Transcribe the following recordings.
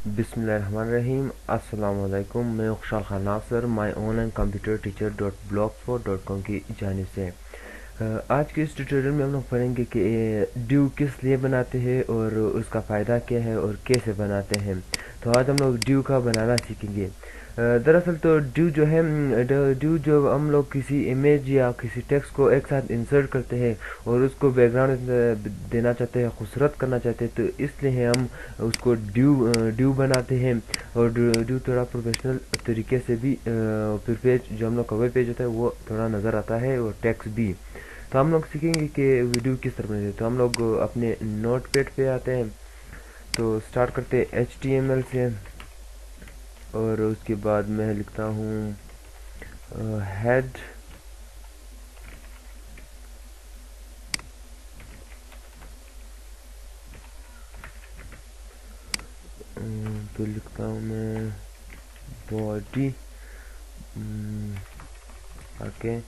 बिस्मिल्लाहिर्रहमानिर्रहीम। अस्सलाम वालेकुम। मैं Khushal Khan Nasar my online computer teacher .blogspot.com की जानिब से आज के इस ट्यूटोरियल में हम लोग पढ़ेंगे कि ड्यू किस लिए बनाते हैं और उसका फ़ायदा क्या है और कैसे बनाते हैं। तो आज हम लोग ड्यू का बनाना सीखेंगे। दरअसल तो ड्यू जो है, ड्यू जो हम लोग किसी इमेज या किसी टेक्स्ट को एक साथ इंसर्ट करते हैं और उसको बैकग्राउंड देना चाहते हैं, खूबसूरत करना चाहते हैं, तो इसलिए हम उसको ड्यू बनाते हैं। और ड्यू थोड़ा प्रोफेशनल तरीके से भी फिर पेज जो हम लोग कवर पेज होता है वो थोड़ा नज़र आता है और टेक्स्ट भी। तो हम लोग सीखेंगे कि वीडियो किस तरह बनाते हैं। तो हम लोग अपने नोट पैड पे आते हैं, तो स्टार्ट करते हैं HTML से और उसके बाद मैं लिखता हूँ हेड, फिर लिखता हूँ मैं बॉडी, ओके,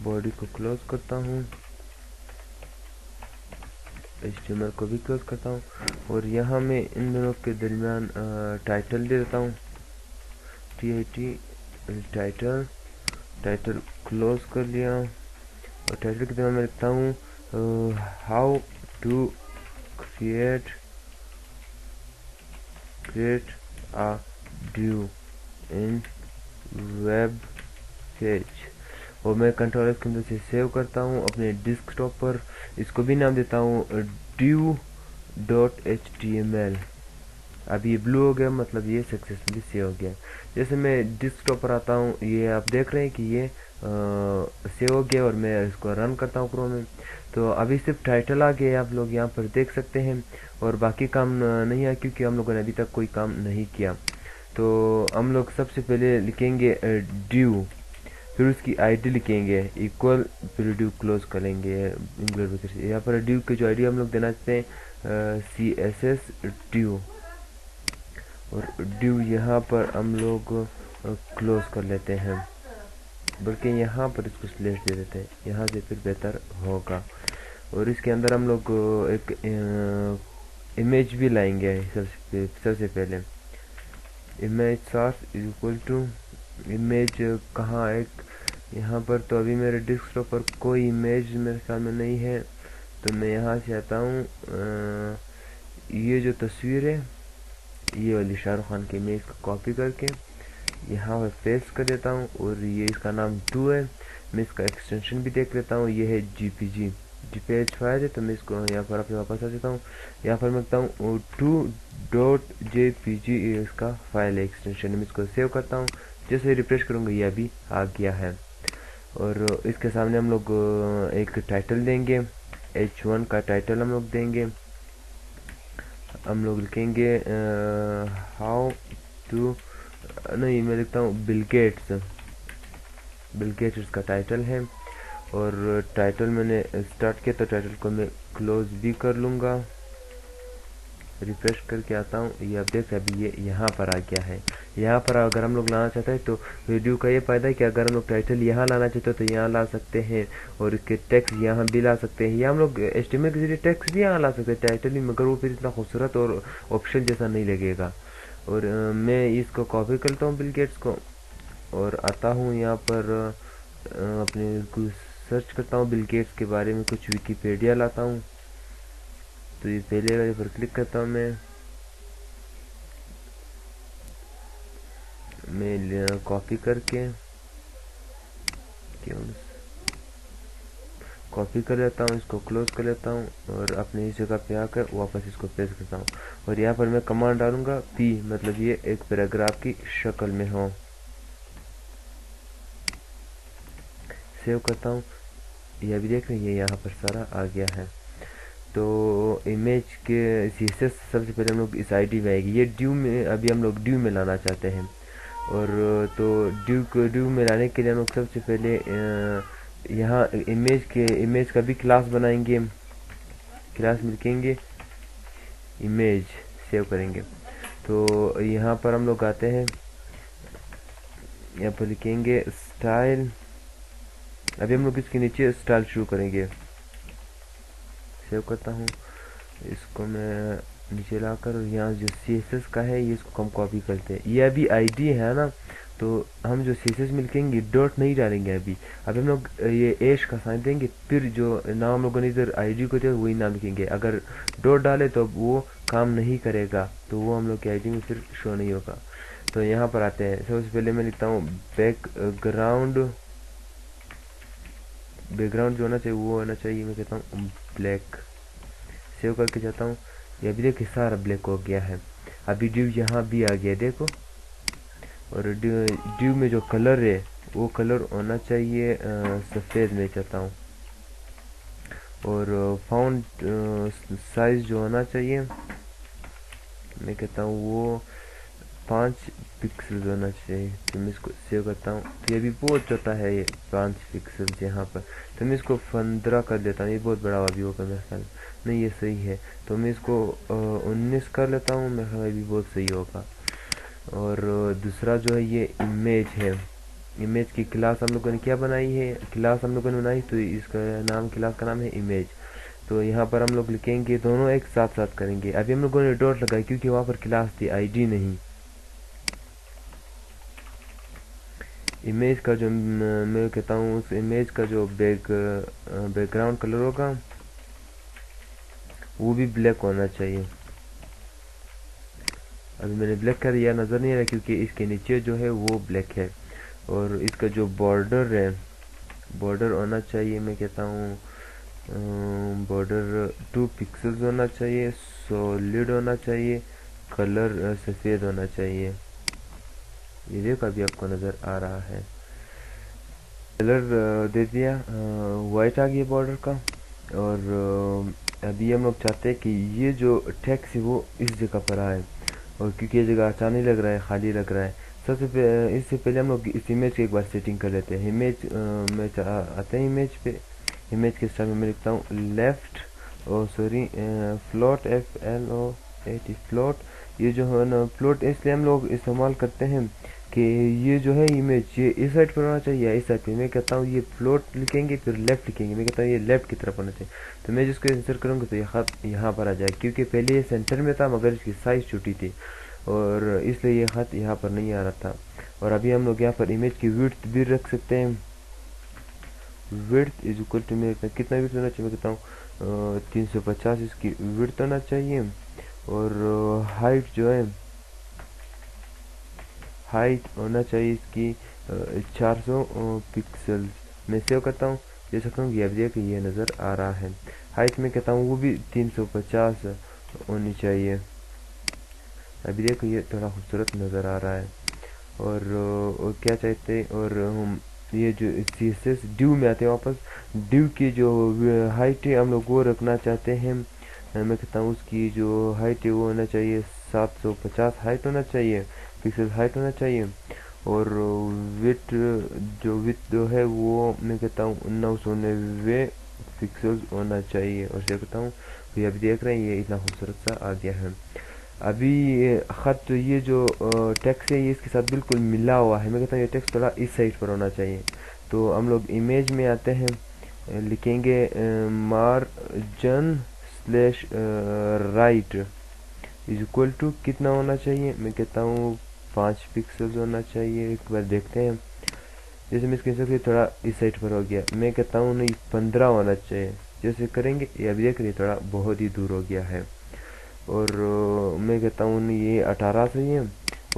बॉडी को क्लोज करता हूँ, HTML को भी क्लोज करता हूँ और यहाँ मैं इन दोनों के दरमियान टाइटल दे देता हूँ, टाइटल। टाइटल क्लोज कर लिया और टाइटल के दरमियान मैं लिखता हूँ how to create a div in web page. और मैं कंट्रोल के अंदर से सेव करता हूँ अपने डेस्कटॉप पर। इसको भी नाम देता हूँ ड्यू.html। अब ये ब्लू हो गया, मतलब ये सक्सेसफुली सेव हो गया। जैसे मैं डेस्कटॉप पर आता हूँ, ये आप देख रहे हैं कि ये सेव हो गया और मैं इसको रन करता हूँ क्रोम में। तो अभी सिर्फ टाइटल आ गया, आप लोग यहाँ पर देख सकते हैं, और बाकी काम नहीं आया क्योंकि हम लोगों ने अभी तक कोई काम नहीं किया। तो हम लोग सबसे पहले लिखेंगे ड्यू, फिर उसकी आईडी लिखेंगे इक्वल, फिर ड्यू क्लोज करेंगे इंग्लिश ब्रैकेट से। यहाँ पर ड्यू की जो आईडी हम लोग देना चाहते हैं CSS ड्यू, और ड्यू यहाँ पर हम लोग क्लोज कर लेते हैं, बल्कि यहाँ पर इसको स्लैश दे देते हैं, यहाँ से फिर बेहतर होगा। और इसके अंदर हम लोग एक इमेज भी लाएंगे। सबसे पहले image source is equal to image, कहाँ एक यहाँ पर, तो अभी मेरे डेस्कटॉप पर कोई इमेज मेरे ख्याल में नहीं है, तो मैं यहाँ से आता हूँ ये जो तस्वीर है, ये वाली शाहरुख खान की इमेज को कॉपी करके यहाँ पर पेस्ट कर देता हूँ और ये इसका नाम 2 है। मैं इसका एक्सटेंशन भी देख लेता हूँ, ये है JPG फाइल है, तो मैं इसको यहाँ पर अपने वापस आ जाता हूँ। यहाँ पर मैं लिखता हूँ 2.jpg, इसका फाइल है एक्सटेंशन। मैं इसको सेव करता हूँ, जैसे रिफ्रेश करूँगा ये अभी आ गया है। और इसके सामने हम लोग एक टाइटल देंगे, H1 का टाइटल हम लोग देंगे। हम लोग लिखेंगे हाउ टू, नहीं मैं लिखता हूँ बिल गेट्स इसका टाइटल है। और टाइटल मैंने स्टार्ट किया तो टाइटल को मैं क्लोज भी कर लूँगा। रिफ्रेश करके आता हूँ, ये आप देख रहे हैं अभी ये यहाँ पर आ गया है। यहाँ पर अगर हम लोग लाना चाहते हैं तो वीडियो का ये फ़ायदा है कि अगर हम लोग टाइटल यहाँ लाना चाहते हो तो यहाँ ला सकते हैं, और इसके टेक्स्ट यहाँ भी ला सकते हैं, या हम लोग HTML के जरिए टेक्स्ट भी यहाँ ला सकते हैं टाइटल ही, मगर वो फिर इतना खूबसूरत और ऑप्शन जैसा नहीं लगेगा। और मैं इसको कॉपी करता हूँ बिल गेट्स को, और आता हूँ यहाँ पर अपने सर्च करता हूँ बिल गेट्स के बारे में, कुछ विकीपीडिया लाता हूँ। तो ये पहले वाले पर क्लिक करता हूँ, मैं कॉपी करके कॉपी कर लेता हूँ, इसको क्लोज कर लेता हूँ और अपनी इस जगह पे आकर वापस इसको पेस्ट करता हूँ। और यहाँ पर मैं कमांड डालूंगा P, मतलब ये एक पैराग्राफ की शक्ल में हो। सेव करता हूँ, ये अभी देख रहे हैं ये यहाँ पर सारा आ गया है। तो इमेज के CSS सबसे पहले हम लोग इस आईडी में आएगी, ये ड्यू में अभी हम लोग ड्यू में लाना चाहते हैं। और तो ड्यू में लाने के लिए हम लोग सबसे पहले यहाँ इमेज का भी क्लास बनाएंगे। क्लास में लिखेंगे इमेज, सेव करेंगे। तो यहाँ पर हम लोग आते हैं, यहाँ पर लिखेंगे स्टाइल। अभी हम लोग इसके नीचे स्टाइल शुरू करेंगे। सेव करता हूँ, इसको मैं नीचे लाकर और यहाँ जो CSS का है ये इसको हम कॉपी करते हैं। ये अभी ID है ना, तो हम जो CSS में लिखेंगे डॉट नहीं डालेंगे अभी हम लोग ये एश का साइन देंगे, फिर जो नाम हम लोगों ने इधर ID को दिया वही नाम लिखेंगे। अगर डॉट डाले तो वो काम नहीं करेगा, तो वो हम लोग की ID में फिर शो नहीं होगा। तो यहाँ पर आते हैं। सबसे पहले मैं लिखता हूँ बैकग्राउंड जो होना चाहिए वो होना चाहिए, मैं कहता हूँ ब्लैक। सेव करके जाता हूँ, ये अभी देखिए सारा ब्लैक हो गया है। अभी ड्यू यहाँ भी आ गया देखो, और ड्यू में जो कलर है वो कलर होना चाहिए सफ़ेद में चाहता हूँ। और फाउंट साइज जो होना चाहिए मैं कहता हूँ वो 5 पिक्सल होना चाहिए। तो मैं इसको सेव करता हूँ, तो ये भी बहुत छोटा है ये 5 पिक्सल यहाँ पर, तो मैं इसको 15 कर देता हूँ। ये बहुत बड़ा भी होगा मेरे ख्याल नहीं, ये सही है। तो मैं इसको 19 कर लेता हूँ, मेरे ख्याल भी बहुत सही होगा। और दूसरा जो है ये इमेज है। इमेज की क्लास हम लोगों ने क्या बनाई है, क्लास हम लोगों ने बनाई, तो इसका नाम क्लास का नाम है इमेज। तो यहाँ पर हम लोग लिखेंगे, दोनों एक साथ साथ करेंगे। अभी हम लोगों ने डॉट लगाई क्योंकि वहाँ पर क्लास थी ID नहीं। इमेज का जो मैं कहता हूँ उस इमेज का जो बैकग्राउंड कलर होगा वो भी ब्लैक होना चाहिए। अभी मैंने ब्लैक कर दिया, नज़र नहीं आ रहा क्योंकि इसके नीचे जो है वो ब्लैक है। और इसका जो बॉर्डर है, बॉर्डर होना चाहिए, मैं कहता हूँ बॉर्डर 2 पिक्सल्स होना चाहिए, सॉलिड होना चाहिए, कलर सफ़ेद होना चाहिए। ये देखो अभी आपको नज़र आ रहा है। कलर दे दिया, वाइट आ गया बॉर्डर का। और अभी हम लोग चाहते हैं कि ये जो टेक्स्ट है वो इस जगह पर आए, और क्योंकि ये जगह अच्छा नहीं लग रहा है, खाली लग रहा है। इससे पहले हम लोग इस इमेज की एक बार सेटिंग कर लेते हैं। इमेज में आते हैं, इमेज पे, इमेज के स्टाइल में मैं लिखता हूँ लेफ्ट फ्लोट FLOAT फ्लोट। ये जो है ना फ्लोट इसलिए हम लोग इस्तेमाल करते हैं कि ये जो है इमेज ये इस साइड पर होना चाहिए या इस साइड पे। मैं कहता हूँ ये फ्लोट लिखेंगे फिर लेफ्ट लिखेंगे, मैं कहता हूँ ये लेफ्ट की तरफ होना चाहिए। तो मैं जिसको इंसर्ट करूँगा तो ये खत यहाँ पर आ जाए, क्योंकि पहले ये सेंटर में था मगर इसकी साइज़ छोटी थी और इसलिए ये खत यहाँ पर नहीं आ रहा था। और अभी हम लोग यहाँ पर इमेज की विड्थ भी रख सकते हैं। विड्थ इज इक्वल टू, में कितना विड्थ होना चाहिए, मैं कहता हूँ 350 इसकी विड्थ होना चाहिए। और हाइट जो है, हाइट होना चाहिए इसकी 400 पिक्सल। मैं सेव करता हूँ, देख सकता हूँ ये देखिए ये नज़र आ रहा है। हाइट में कहता हूँ वो भी 350 होनी चाहिए। अभी देखो ये थोड़ा खूबसूरत नज़र आ रहा है। और क्या चाहते हैं, और हम ये जो CSS ड्यू में आते हैं वापस, ड्यू की जो हाइट है हम लोग वो रखना चाहते हैं। मैं कहता हूँ उसकी जो हाइट है वो होना चाहिए 750 हाइट होना चाहिए, पिक्सल हाइट होना चाहिए। और विथ जो है वो मैं कहता हूँ 990 पिक्सल्स होना चाहिए। और क्या कहता हूँ, तो ये अभी देख रहे हैं ये इतना खूबसूरत सा आ गया है। अभी ख़त ये जो टेक्स्ट है ये इसके साथ बिल्कुल मिला हुआ है। मैं कहता हूँ ये टेक्स्ट थोड़ा इस साइड पर होना चाहिए। तो हम लोग इमेज में आते हैं, लिखेंगे margin slash right is equal to कितना होना चाहिए, मैं कहता हूँ 5 पिक्सल्स होना चाहिए। एक बार देखते हैं, जैसे मैं इसके हिसाब से थोड़ा इस साइड पर हो गया, मैं कहता हूँ नहीं 15 होना चाहिए। जैसे करेंगे ये अभी देख रही थोड़ा बहुत ही दूर हो गया है। और मैं कहता हूँ ये 18 सही है।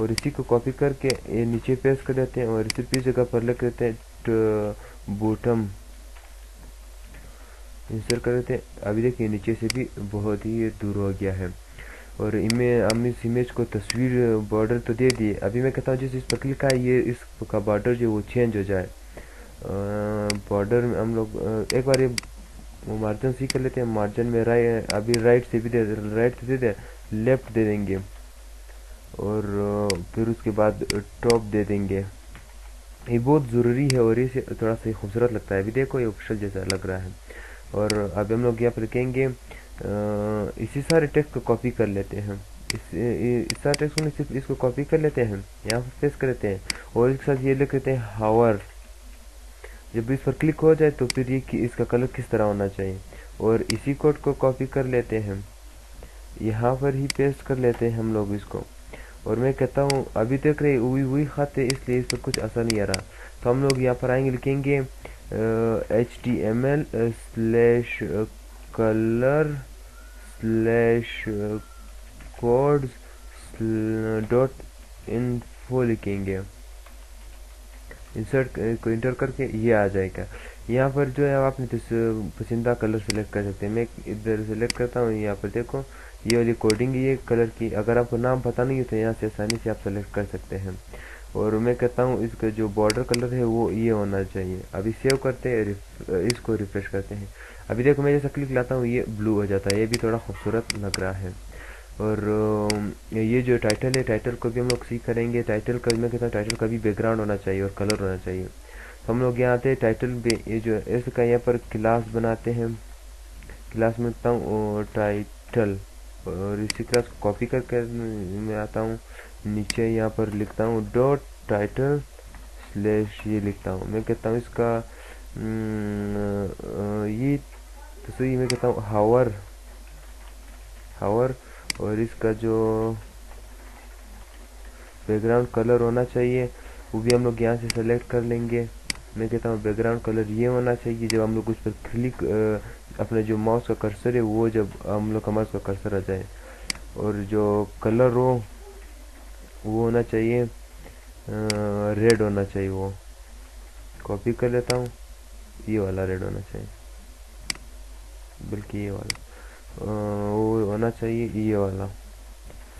और इसी को कॉपी करके ये नीचे पेस्ट कर देते हैं और इसी भी जगह पर लिख देते हैं बॉटम इंसर्ट कर देते हैं। अभी देखिए नीचे से भी बहुत ही दूर हो गया है। और हम इस इमेज को तस्वीर बॉर्डर तो दे दिए। अभी मैं कहता हूँ जिस इस पर क्लिक है ये इसका बॉर्डर जो वो चेंज हो जाए। बॉर्डर में हम लोग एक बार ये मार्जिन सी कर लेते हैं। मार्जिन में अभी राइट से भी राइट से दे लेफ्ट दे देंगे। और फिर उसके बाद टॉप दे देंगे। ये बहुत ज़रूरी है और ये थोड़ा सा खूबसूरत लगता है। अभी देखो ये ऑफिशियल जैसा लग रहा है। और अब हम लोग यहाँ पर लिखेंगे इसी सारे टेक्स्ट को कॉपी कर लेते हैं। इस सारे टेक्स्ट को सिर्फ इसको कॉपी कर लेते हैं, यहाँ पर पेस्ट कर लेते हैं और इसके साथ ये लिख लेते हैं हावर। जब इस पर क्लिक हो जाए तो फिर ये इसका कलर किस तरह होना चाहिए। और इसी कोड को कॉपी कर लेते हैं, यहाँ पर ही पेस्ट कर लेते हैं हम लोग इसको। और मैं कहता हूँ अभी देख रहे वही खत है, इसलिए इस पर कुछ असर नहीं आ रहा। तो हम लोग यहाँ पर आएंगे, लिखेंगे HTML slash colour slash codes dot info लिखेंगे। इंसर्ट को इंटर करके ये आ जाएगा। यहाँ पर जो है आपने पसंदीदा कलर सेलेक्ट कर सकते हैं। मैं इधर सेलेक्ट करता हूँ, यहाँ पर देखो ये वाली कोडिंग ये कलर की। अगर आपको नाम पता नहीं हो तो यहाँ से आसानी से आप सेलेक्ट कर सकते हैं। और मैं कहता हूँ इसका जो बॉर्डर कलर है वो ये होना चाहिए। अभी सेव करते हैं, इसको रिफ्रेश करते हैं। अभी देखो मैं जैसा क्लिक लाता हूँ ये ब्लू हो जाता है, ये भी थोड़ा खूबसूरत लग रहा है। और ये जो टाइटल है, टाइटल को भी हम लोग सीख करेंगे। टाइटल का मैं कहता हूँ टाइटल का भी बैकग्राउंड होना चाहिए और कलर होना चाहिए। तो हम लोग यहाँ आते हैं टाइटल पे, ये जो इसका यहाँ पर क्लास बनाते हैं। क्लास में लिखता हूँ टाइटल, और इसी क्लास को कॉपी करके मैं आता हूँ नीचे, यहाँ पर लिखता हूँ डॉट टाइटल स्लैश ये लिखता हूँ। मैं कहता हूँ इसका ये तो सही, मैं कहता हूँ हावर हावर। और इसका जो बैकग्राउंड कलर होना चाहिए वो भी हम लोग यहाँ से सेलेक्ट कर लेंगे। मैं कहता हूँ बैकग्राउंड कलर ये होना चाहिए। जब हम लोग उस पर क्लिक अपने जो माउस का कर्सर है वो जब हम लोग का माउस का कर्सर आ जाए, और जो कलर हो वो होना चाहिए रेड होना चाहिए। वो कॉपी कर लेता हूँ, ये वाला रेड होना चाहिए, बल्कि ये वाला वो होना चाहिए, ये वाला।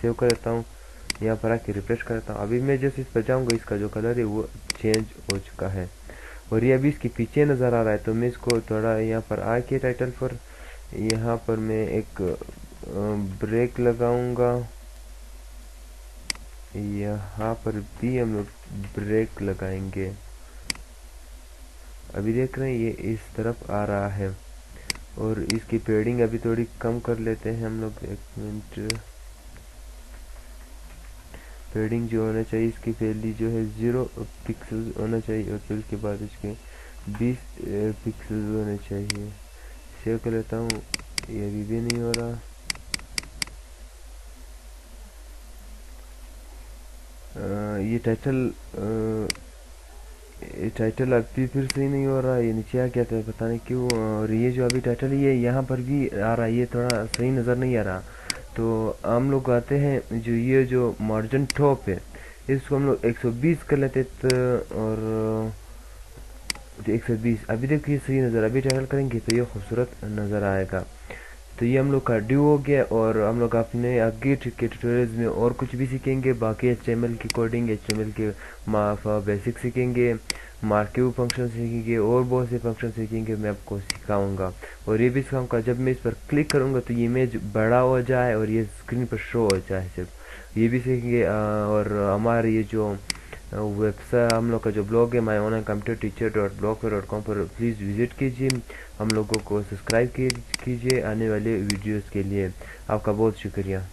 सेव कर देता हूँ, यहाँ पर आके रिफ्रेश करता हूँ। अभी मैं जैसे इस पर जाऊँगा इसका जो कलर है वो चेंज हो चुका है, और ये अभी इसके पीछे नज़र आ रहा है। तो मैं इसको थोड़ा यहाँ पर आके टाइटल पर यहाँ पर मैं एक ब्रेक लगाऊंगा। यहाँ पर भी हम लोग ब्रेक लगाएंगे। अभी देख रहे हैं ये इस तरफ आ रहा है। और इसकी पेडिंग अभी थोड़ी कम कर लेते हैं हम लोग। एक मिनट, पेडिंग जो होना चाहिए इसकी पहली जो है 0 पिक्सल होना चाहिए, और फिर उसके बाद इसके 20 पिक्सल होने चाहिए। सेव कर लेता हूँ, ये अभी भी नहीं हो रहा। ये टाइटल अभी फिर से ही नहीं हो रहा, ये नीचे आ गया था पता नहीं क्यों। और ये जो अभी टाइटल ये यहाँ पर भी आ रहा है, ये थोड़ा सही नज़र नहीं आ रहा। तो हम लोग आते हैं जो ये जो मार्जिन टॉप है इसको हम लोग 120 कर लेते। और 120 अभी देखिए सही नज़र, अभी टाइटल करेंगे तो ये खूबसूरत नज़र आएगा। तो ये हम लोग का ड्यू हो गया। और हम लोग अपने आगे के ट्यूटोरियल्स में और कुछ भी सीखेंगे। बाकी HTML की कोडिंग, HTML के बेसिक सीखेंगे, मार्किव फंक्शन सीखेंगे, और बहुत से फंक्शन सीखेंगे मैं आपको सिखाऊंगा। और ये भी सिखाऊंगा जब मैं इस पर क्लिक करूंगा तो ये इमेज बड़ा हो जाए और ये स्क्रीन पर शो हो जाए सिर्फ, ये भी सीखेंगे। और हमारे ये जो वेबसाइट हम लोग का जो ब्लॉग है myonlineComputerTeacher.blogspot.com पर प्लीज़ विजिट कीजिए। हम लोगों को सब्सक्राइब कीजिए आने वाले वीडियोस के लिए। आपका बहुत शुक्रिया।